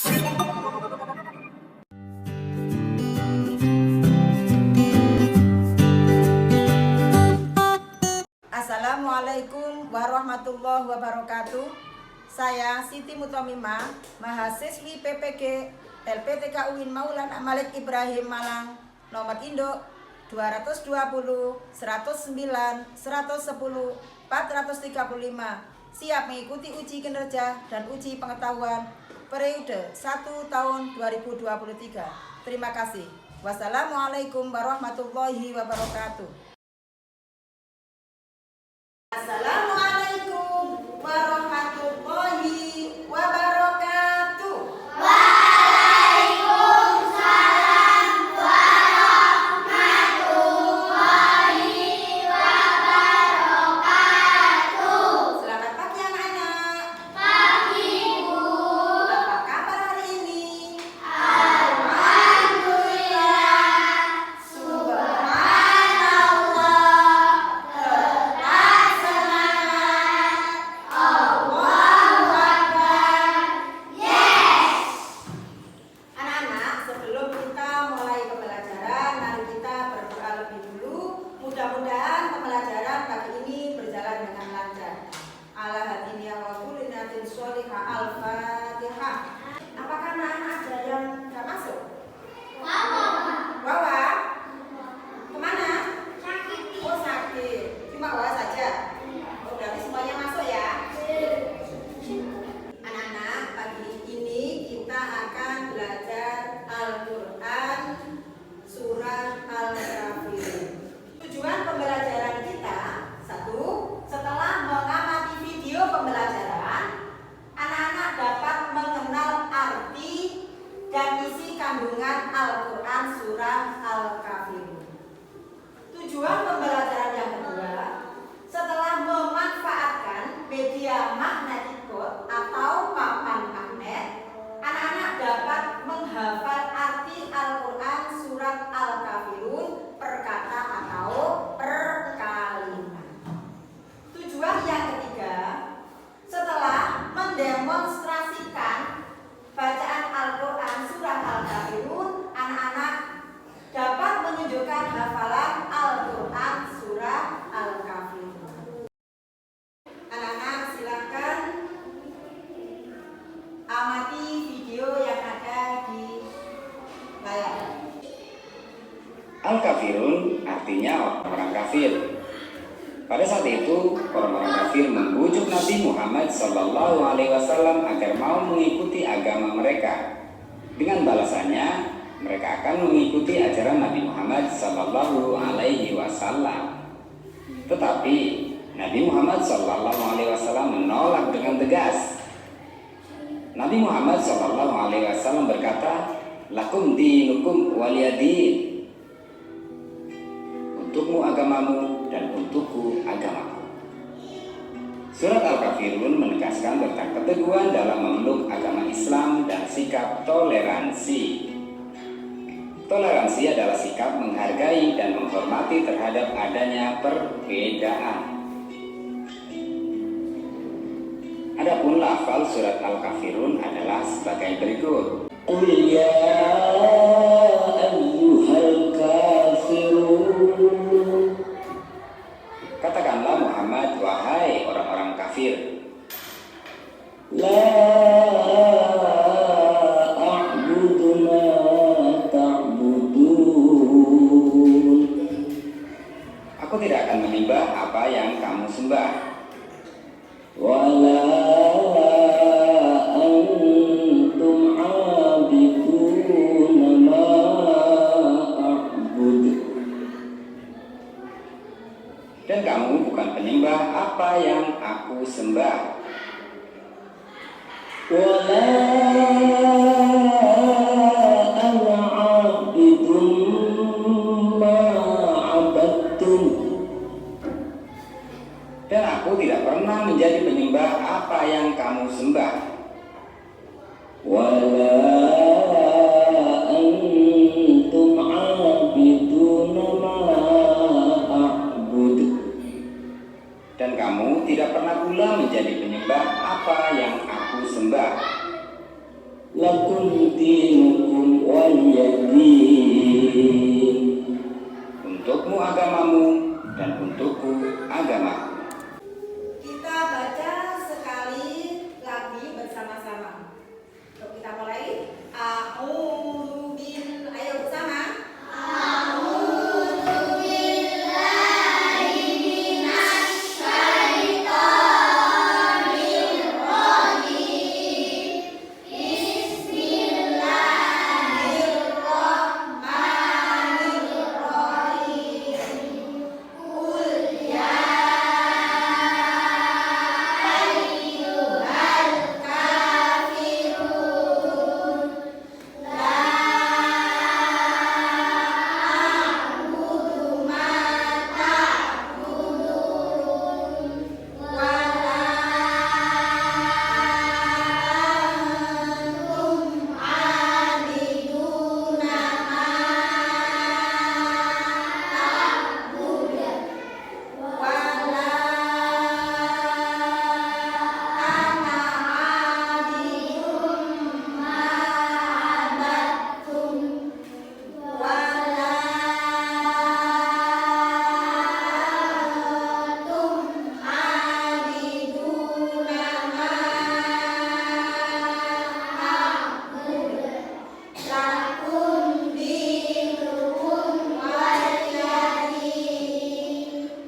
Assalamualaikum warahmatullahi wabarakatuh. Saya Siti Mutomimah, mahasiswi PPG LPTK UIN Maulana Malik Ibrahim Malang, nomor induk 220 109 110 435, siap mengikuti uji kinerja dan uji pengetahuan periode 1 tahun 2023. Terima kasih. Wassalamualaikum warahmatullahi wabarakatuh. Assalamualaikum warahmatullahi wabarakatuh. Waalaikumsalam warahmatullahi wabarakatuh. Selamat pagi anak-anak. Pagi Bu. Apa kabar hari ini? Alhamdulillah. Subhanallah. Tetap semangat. Allahu Akbar. Yes. Anak-anak, sebelum kita mulai pembelajaran, mari kita berdoa lebih dulu. Mudah-mudahan pembelajaran pagi ini berjalan dengan lancar. Ala hadiniya wa kulinatin sholihah. Al-Fatihah. Apakah anak-anak ada yang nggak masuk? Wawa? Kemana? Oh, sakit. Cuma Wawa saja? Oh, berarti semuanya masuk ya? Anak-anak, pagi ini kita akan belajar Al-Quran Surah Al-Kafirun. Tujuan pembelajaran kita, satu, setelah mengamati video pembelajaran, anak-anak dapat mengenal arti dan isi kandungan Al-Quran Surah Al-Kafirun. Tujuan pembelajaran yang kedua, setelah memanfaatkan media magnetic board atau papan magnet, anak-anak dapat menghafal arti Al-Quran Surat Al-Kafirun per kata atau per kalimat. Tujuan yang ketiga, setelah mendemonstrasikan bacaan Al-Quran Surat Al-Kafirun, anak-anak dapat menunjukkan hafalan Al-Quran Surah Al-Kafirun. Anak-anak silakan amati video yang ada di layar. Al-Kafirun artinya orang-orang kafir. Pada saat itu, orang-orang kafir membujuk Nabi Muhammad SAW agar mau mengikuti agama mereka. Dengan balasannya, mereka akan mengikuti ajaran Nabi Muhammad SAW. Tetapi Nabi Muhammad SAW menolak dengan tegas. Nabi Muhammad SAW berkata, "Lakum dinukum waliyadin." Untukmu agamamu dan untukku agamaku. Surat Al-Kafirun menegaskan tentang keteguhan dalam memeluk agama Islam dan sikap toleransi. Toleransi adalah sikap menghargai dan menghormati terhadap adanya perbedaan. Adapun lafal surat Al-Kafirun adalah sebagai berikut. Qul ya ayyuhal kafirun. Katakanlah Muhammad, wahai orang-orang kafir. La a'budu ma ta'budun. Aku tidak akan menyembah apa yang kamu sembah. Wala antum 'abidun lakum dinukum waliyadin. Untukmu agamamu dan untukku agamaku. Kita baca sekali lagi bersama-sama. Yuk kita mulai. A'udzu bil, ayo bersama.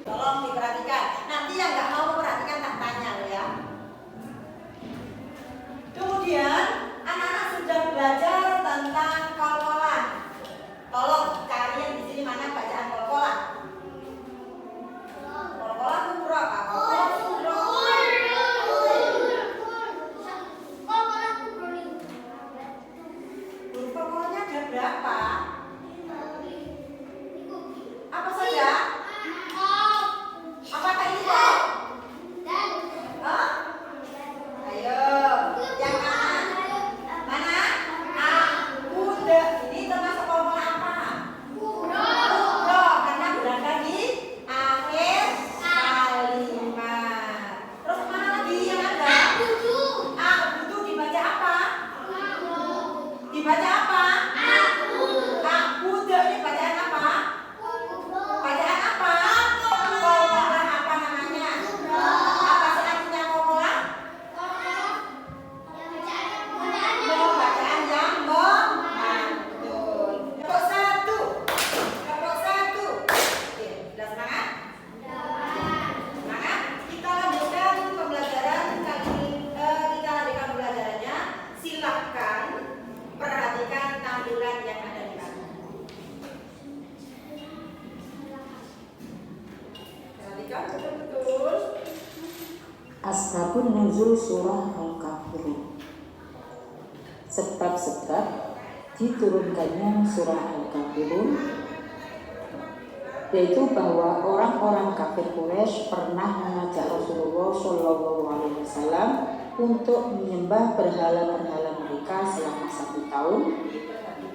Tolong diperhatikan. Nanti yang nggak mau memperhatikan tak tanya loh ya. Kemudian anak-anak sudah belajar tentang kol-kolan. Tolong kalian di sini mana bacaan kol-kolan? Kol-kolan itu huruf apa? Kol-kolan itu huruf. Huruf kol-kolannya ada berapa? Apa saja? Apakah ini kok? Hah? Ayo, yang mana? Uda. Ini termasuk kol-kolan apa? Huruf, karena berada di akhir kalimat. Terus mana lagi yang ada? Butuh dibaca apa? Dibaca apa? Uda. Ini bacaan apa? Bacaan apa? Kol-kolan apa namanya? Apa sih artinya kol-kolan? Bacaan yang betul. Kelompok satu. Oke, sudah semangat? Semangat. Kita lanjutkan pembelajaran kali ini. Kita lanjutkan pembelajarannya. Silakan perhatikan tampilan yang ada di kamu. Perhatikan betul-betul. Asbabun nuzul surah Al-Kafirun. Sebab-sebab diturunkannya surah Al-Kafirun yaitu bahwa orang-orang kafir Quraisy pernah mengajak Rasulullah Shallallahu Alaihi Wasallam untuk menyembah berhala-berhala mereka selama 1 tahun,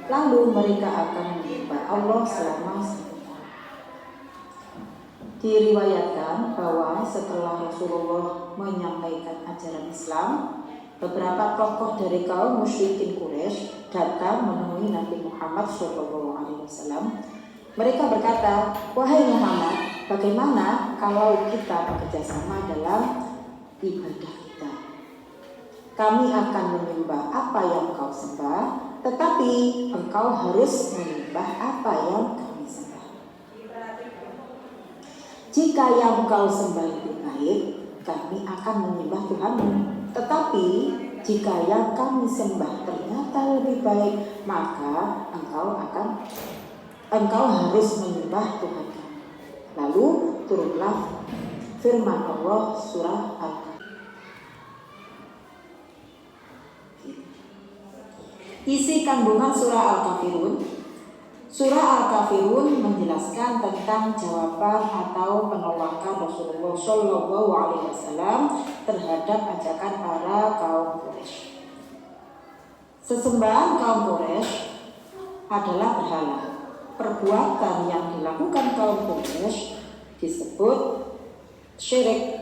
lalu mereka akan menyembah Allah selama 1 tahun. Diriwayatkan bahwa setelah Rasulullah menyampaikan ajaran Islam, beberapa tokoh dari kaum musyrikin Quraisy datang menemui Nabi Muhammad SAW. Mereka berkata, "Wahai Muhammad, bagaimana kalau kita bekerjasama dalam ibadah kita? Kami akan menyembah apa yang kau sembah, tetapi engkau harus menyembah apa yang kami sembah. Jika yang kau sembah lebih baik, kami akan menyembah Tuhanmu. Tetapi jika yang kami sembah ternyata lebih baik, maka engkau harus menyembah Tuhan kami." Lalu turunlah firman Allah surah Al-Kafirun. Isi kandungan surah Al-Kafirun. Surah Al-Kafirun menjelaskan tentang jawaban atau penolakan Rasulullah Shallallahu Alaihi Wasallam terhadap ajakan para kaum Quraisy. Sesembahan kaum Quraisy adalah berhala. Perbuatan yang dilakukan kaum Quraisy disebut syirik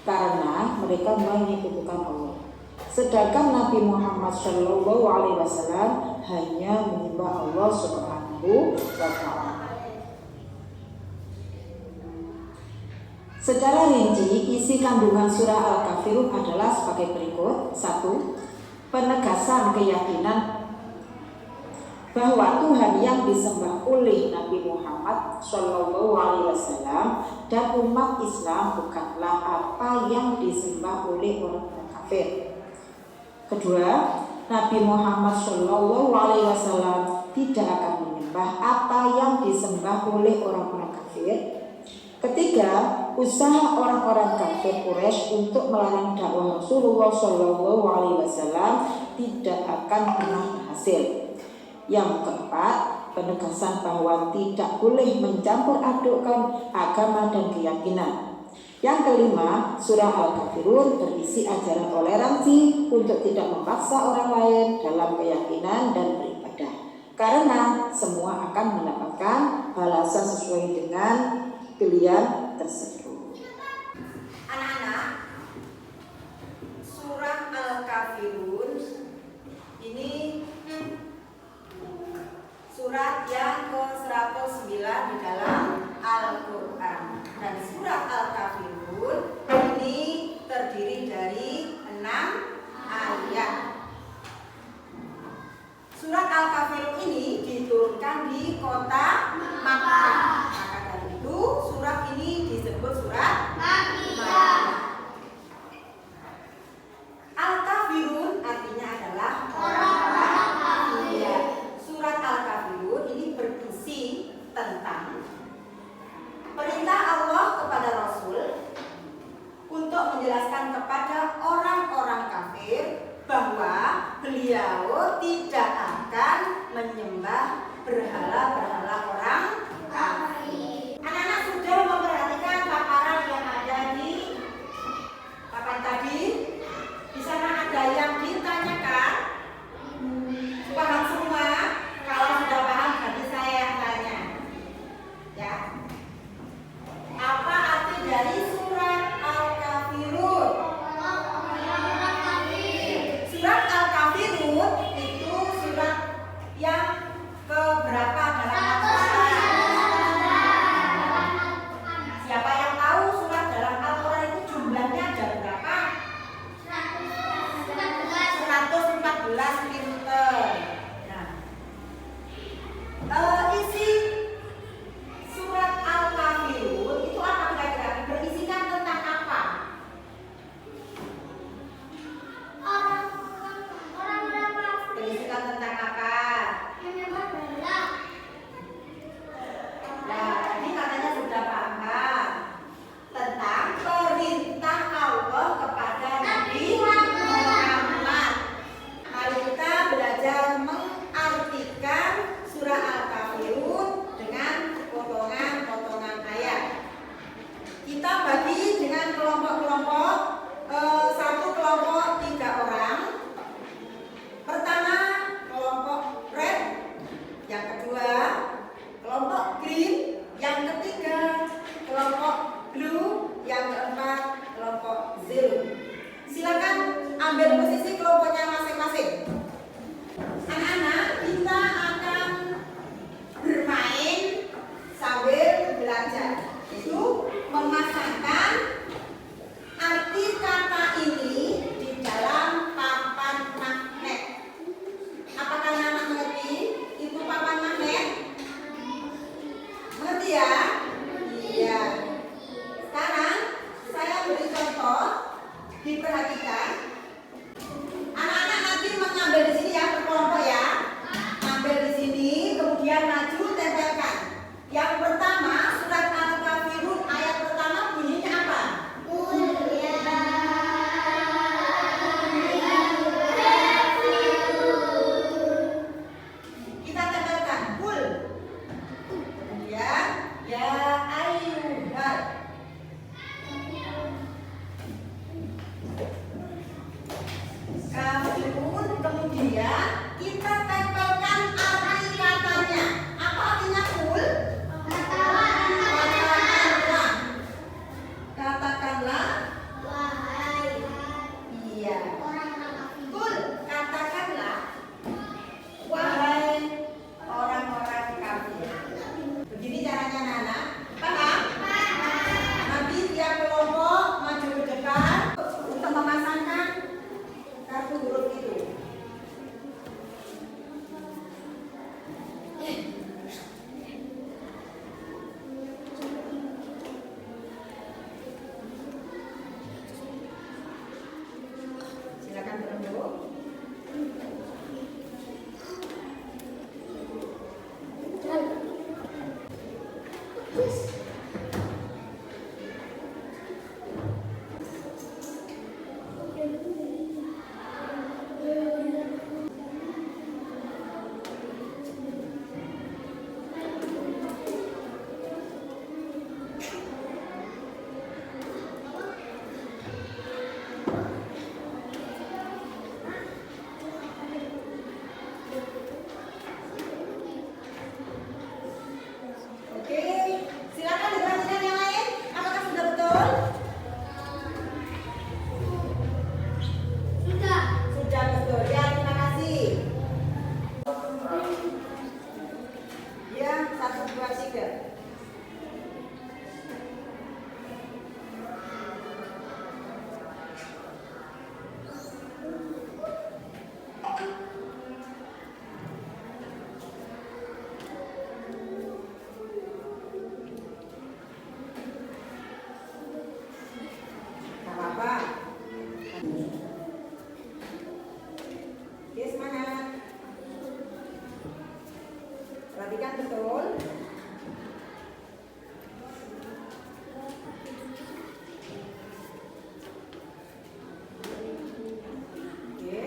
karena mereka menyekutukan Allah. sedangkan Nabi Muhammad SAW hanya menyembah Allah Subhanahu wa Ta'ala. Secara rinci, isi kandungan surah Al-Kafirun adalah sebagai berikut. 1. Penegasan keyakinan bahwa Tuhan yang disembah oleh Nabi Muhammad SAW dan umat Islam bukanlah apa yang disembah oleh orang kafir. Kedua, Nabi Muhammad SAW tidak akan menyembah apa yang disembah oleh orang-orang kafir. Ketiga, usaha orang-orang kafir Quraisy untuk melarang dakwah Rasulullah SAW tidak akan pernah berhasil. Yang keempat, penegasan bahwa tidak boleh mencampur adukkan agama dan keyakinan. Yang kelima, surah Al-Kafirun berisi ajaran toleransi untuk tidak memaksa orang lain dalam keyakinan dan beribadah, karena semua akan mendapatkan balasan sesuai dengan pilihan tersebut. Anak-anak, surah Al-Kafirun ini surat yang ke-109 di dalam Al-Quran. Dan surat Al-Kafirun ini terdiri dari 6 ayat. Surat Al-Kafirun ini diturunkan di kota Makkah. Maka dari itu surat ini disebut surat Makkah. Al-Kafirun artinya adalah orang-orang kafir. Surat Al-Kafirun ini berisi tentang perintah Allah kepada Rasul untuk menjelaskan kepada orang-orang kafir bahwa beliau tidak akan menyembah berhala-berhala orang kafir. Anak-anak sudah memperhatikan paparan yang ada di papan tadi? Di sana ada yang ditanyakan? Paham semua? Kalau sudah paham, berarti saya yang tanya. Ya. Apa arti dari surat Al-Kafirun? Surat Al-Kafirun itu surat yang keberapa dalam Al-Quran? Siapa yang tahu surat dalam Al-Quran itu jumlahnya ada berapa? 114 pinter. Nah, isi surat Al-Kafirun itu apa kira-kira? Berisikan tentang apa? Berisikan tentang apa? Nah, tadi katanya sudah paham tentang perintah Allah kepada Nabi Muhammad. Mari kita Oke, semangat. Perhatikan betul. Oke.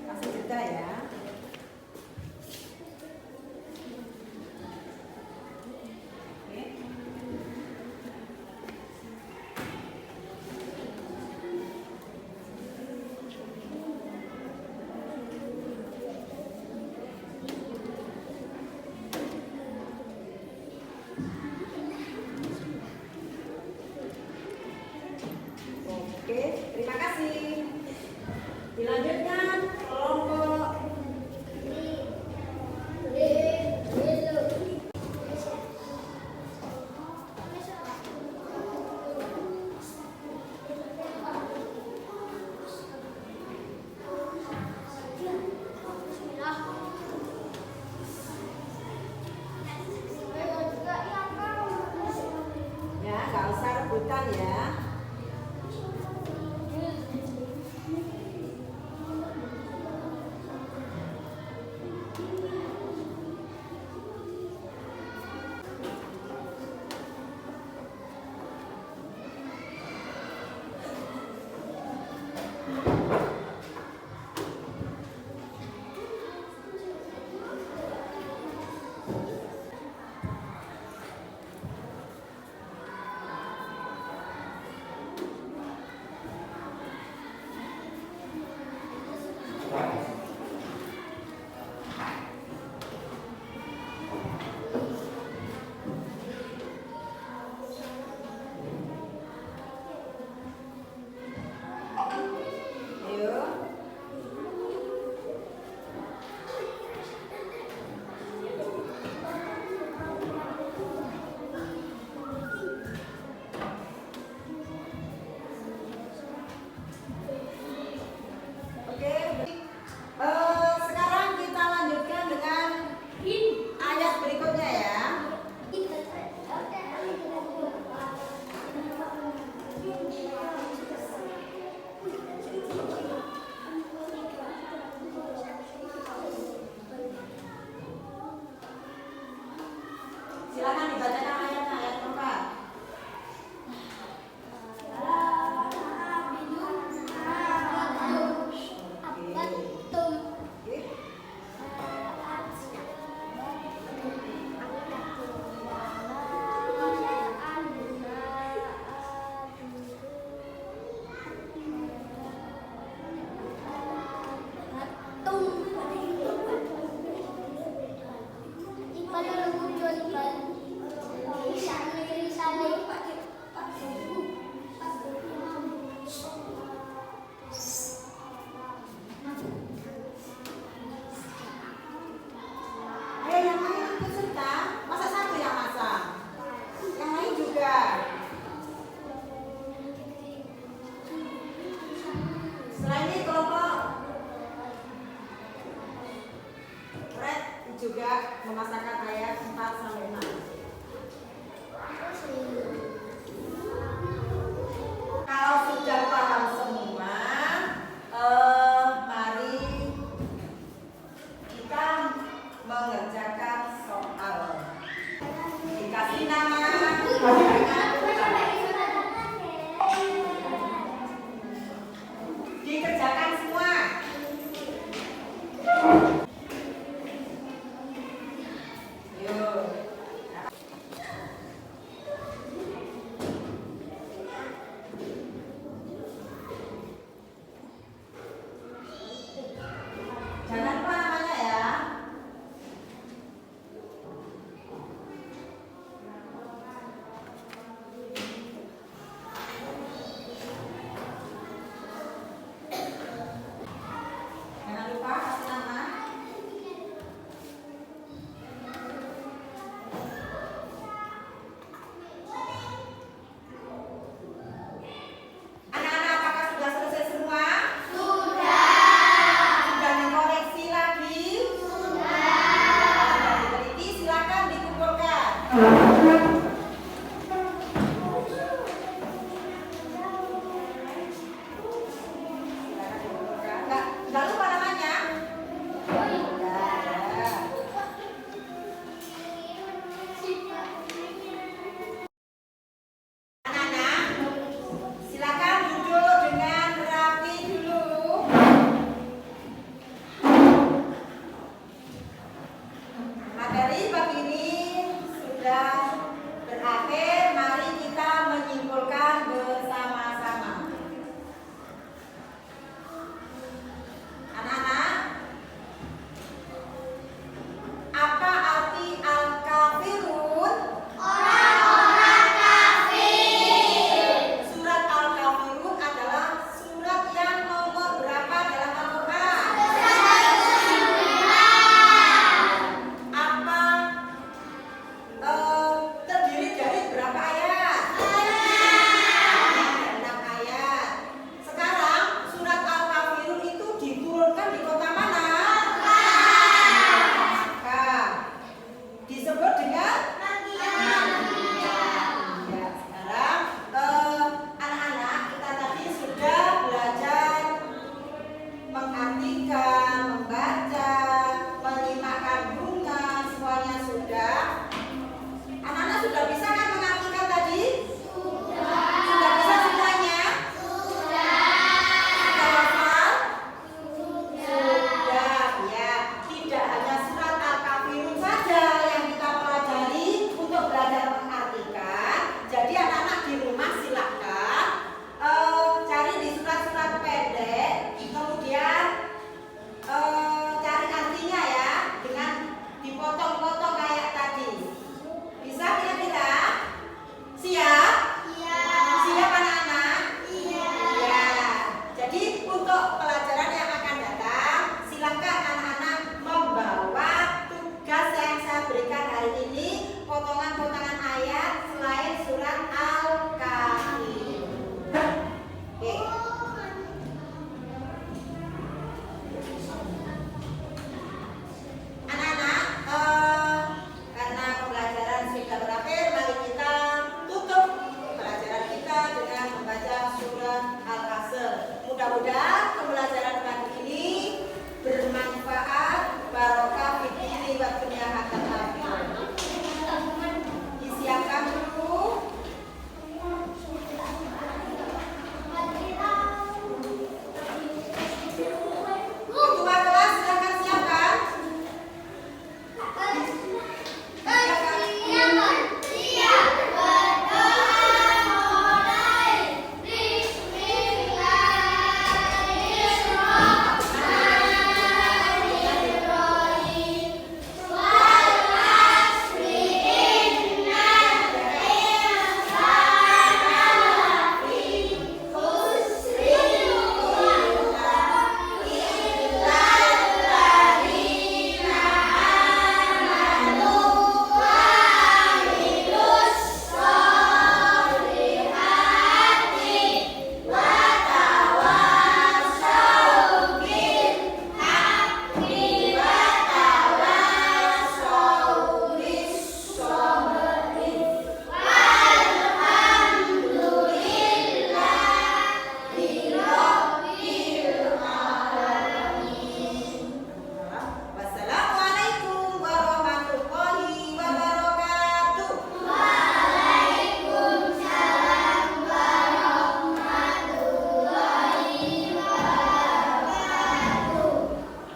Kasih jeda ya. Oke. Oke, terima kasih. Dilanjutkan kelompok ya, nggak usah rebutan ya. Ayo. Oke, sekarang kita lanjutkan dengan ayat berikutnya ya. Silakan dibacakan ayatnya, ayat keempat. Oke. Yang lain ikut serta, masa satu yang masak? Yang lain juga. Selain ini kelompok Red juga memasakkan ayat 4 sampai 6.